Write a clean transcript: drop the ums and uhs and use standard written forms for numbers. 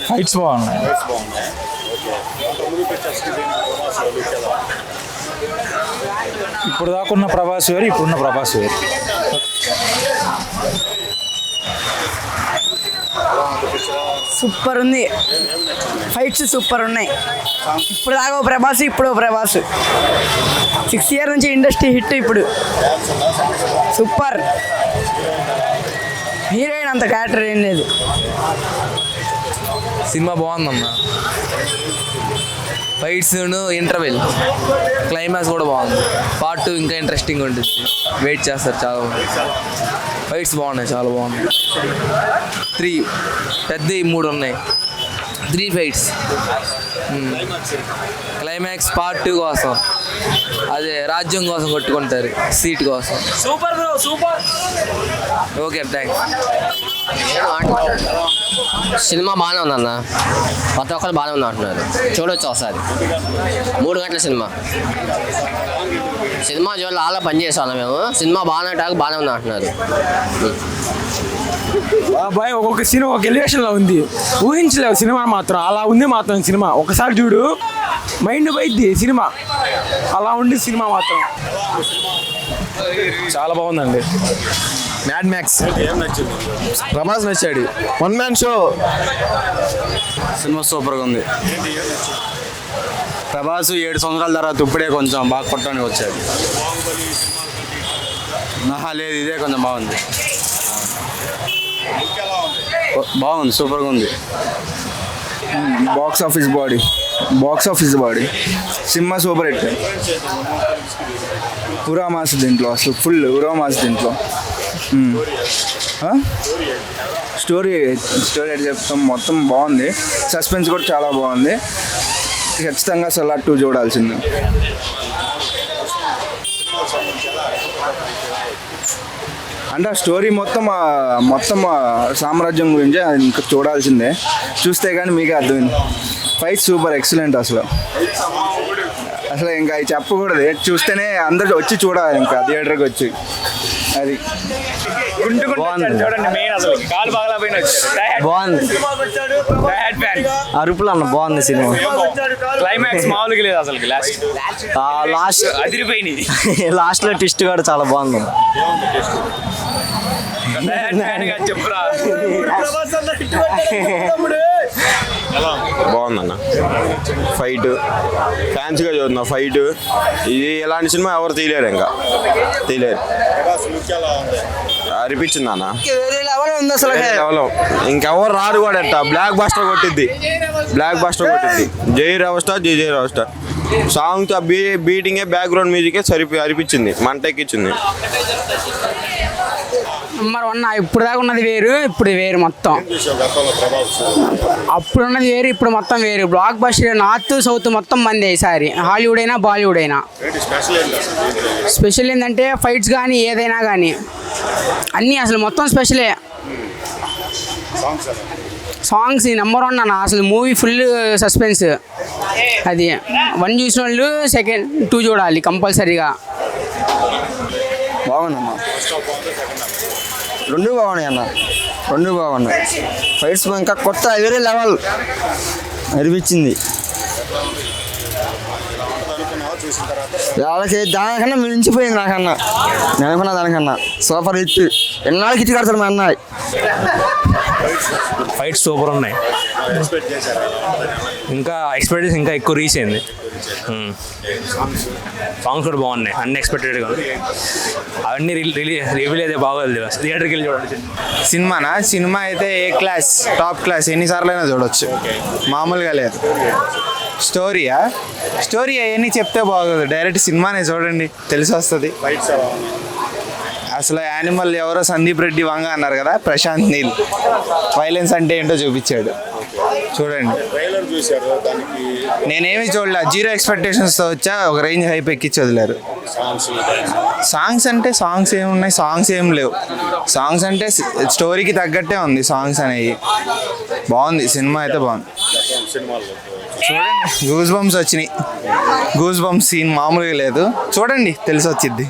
Fights బాగున్నాయి. ఇప్పుడు దాకున్న ప్రభాస్ వేరు, ఇప్పుడున్న ప్రభాస్ వేరు. సూపర్ ఉంది, ఫైట్స్ సూపర్ ఉన్నాయి. ఇప్పుడు దాకా ప్రభాస్, ఇప్పుడు ప్రభాస్ 6 years నుంచి ఇండస్ట్రీ హిట్. ఇప్పుడు సూపర్. హీరోయిన్ అంత క్యారెక్టర్ ఏం లేదు. సినిమా బాగుందమ్మా. ఫైట్స్ ఇంటర్వెల్ క్లైమాక్స్ కూడా బాగుంది. పార్ట్ 2 ఇంకా ఇంట్రెస్టింగ్ ఉంటుంది, వెయిట్ చేస్తారు చాలా మంది. ఫైట్స్ బాగున్నాయి, చాలా బాగున్నాయి. 3 పెద్ద 3 ఉన్నాయి. 3 ఫైట్స్. క్లైమాక్స్ పార్ట్ 2 కోసం, అదే రాజ్యం కోసం కొట్టుకుంటారు, సీట్ కోసం. Super bro, super. Okay, thanks. Cinema బాగానే ఉందన్న, ప్రతి ఒక్కరు బాగానే ఉంది అంటున్నారు. చూడొచ్చు ఒకసారి. 3 గంటల సినిమా. సినిమా చూడాలి, అలా పనిచేసాను మేము. సినిమా బాగానే ఉంది అంటున్నారు. బాయ్, ఒక్కొక్క సినిమా ఒక ఎలివేషన్లో ఉంది. ఊహించలేవు సినిమా మాత్రం, అలా ఉంది మాత్రం సినిమా. ఒకసారి చూడు, మైండ్ పోయిద్ది సినిమా. అలా ఉంది సినిమా మాత్రం. చాలా బాగుందండి. మ్యాడ్ మ్యాక్స్ ప్రభాస్ నచ్చాడు. 1 man షో. సినిమా సూపర్గా ఉంది. ప్రభాస్ 7 సంవత్సరాల తర్వాత ఇప్పుడే కొంచెం బాగా కొట్టడానికి వచ్చాడు. లేదు, ఇదే కొంచెం బాగుంది. బాగుంది, సూపర్గా ఉంది. బాక్స్ ఆఫీస్ బాడీ సినిమా సూపర్ హిట్. ఉరామాస్ దీంట్లో, అసలు ఫుల్ ఉరామాస్ దీంట్లో. స్టోరీ ఎట్ చెప్తాం, మొత్తం బాగుంది. సస్పెన్స్ కూడా చాలా బాగుంది. ఖచ్చితంగా సలార్ 2 చూడాల్సింది. అంటే ఆ స్టోరీ మొత్తం సామ్రాజ్యం గురించి ఇంకా చూడాల్సిందే. చూస్తే కానీ మీకే అర్థమైంది. Fight super excellent. అసలు ఇంకా అవి చెప్పకూడదు, చూస్తేనే అందరు వచ్చి చూడాలి ఇంకా థియేటర్కి వచ్చి. అది బాగుంది. అరుపులు అన్న బాగుంది సినిమా. క్లైమాక్స్ మామూలుగా లేదు అసలు. లాస్ట్ లో ట్విస్ట్ కూడా చాలా బాగుంది. బాగుందన్న ఫైట్. ఫ్యాన్స్గా చూస్తున్నా ఫైట్. ఇది ఎలాంటి సినిమా ఎవరు తీయలేరు, ఇంకా తీయలేరు. అనిపించింది అన్న, ఇంకెవరు రాడు కూడా. బ్లాక్ బస్టర్ కొట్టిద్ది. జై రావు స్టార్ సాంగ్ బీటింగే బ్యాక్గ్రౌండ్ మ్యూజికే అనిపించింది, మంటెక్కించింది. నెంబర్ 1 ఇప్పుడు దాకా ఉన్నది వేరు, ఇప్పుడు వేరు మొత్తం. అప్పుడు ఉన్నది వేరు, ఇప్పుడు మొత్తం వేరు. బ్లాక్ బస్టర్ నార్త్ సౌత్ మొత్తం మంది ఈసారి. హాలీవుడ్ అయినా బాలీవుడ్ అయినా. స్పెషల్ ఏంటంటే ఫైట్స్ కానీ ఏదైనా కానీ అన్నీ అసలు మొత్తం స్పెషలే. సాంగ్స్ నెంబర్ 1 అన్న. అసలు మూవీ ఫుల్ సస్పెన్స్. అది 1 చూసిన వాళ్ళు 2 చూడాలి కంపల్సరీగా. బాగుందమ్మా. 2 బాగున్నాయి అన్న, 2 బాగున్నాయి. ఫైట్స్ ఇంకా కొత్త వేరే లెవెల్ అనిపించింది. వాళ్ళకి దానికన్నా మించిపోయింది. నాకన్నా నేను అనుకున్నా దానికన్నా సూపర్ హిట్. ఎన్నాళ్ళకి హిట్ కడతాడు మా అన్న. ఫైట్స్ సూపర్ ఉన్నాయి. ఇంకా ఎక్స్పెక్టేషన్ ఇంకా ఎక్కువ రీచ్ అయింది. సాంగ్స్ కూడా బాగున్నాయి, అన్ఎక్స్పెక్టెడ్గా. అవన్నీ రివీల్ అయితే బాగోదు, థియేటర్కి వెళ్ళి చూడండి. సినిమా అయితే ఏ క్లాస్, టాప్ క్లాస్. ఎన్నిసార్లు అయినా చూడొచ్చు, మామూలుగా లేదు. స్టోరీ అవన్నీ చెప్తే బాగోదు, డైరెక్ట్ సినిమానే చూడండి, తెలిసి వస్తుంది. అసలు యానిమల్ ఎవరో సందీప్ రెడ్డి వంగ అన్నారు కదా, ప్రశాంత్ నీల్ వైలెన్స్ అంటే ఏంటో చూపించాడు. చూడండి, నేనేమి చూడలే, 0 ఎక్స్పెక్టేషన్స్తో వచ్చా. ఒక రేంజ్ హైప్ ఎక్కించి వదిలేరు. సాంగ్స్ ఏమున్నాయి, సాంగ్స్ ఏం లేవు. సాంగ్స్ అంటే స్టోరీకి తగ్గట్టే ఉంది సాంగ్స్ అనేవి. బాగుంది సినిమా అయితే, బాగుంది. చూడండి, గూస్ బంప్స్ వచ్చినాయి. గూస్ బంప్స్ సీన్ మామూలుగా లేదు, చూడండి తెలిసి వచ్చిద్ది.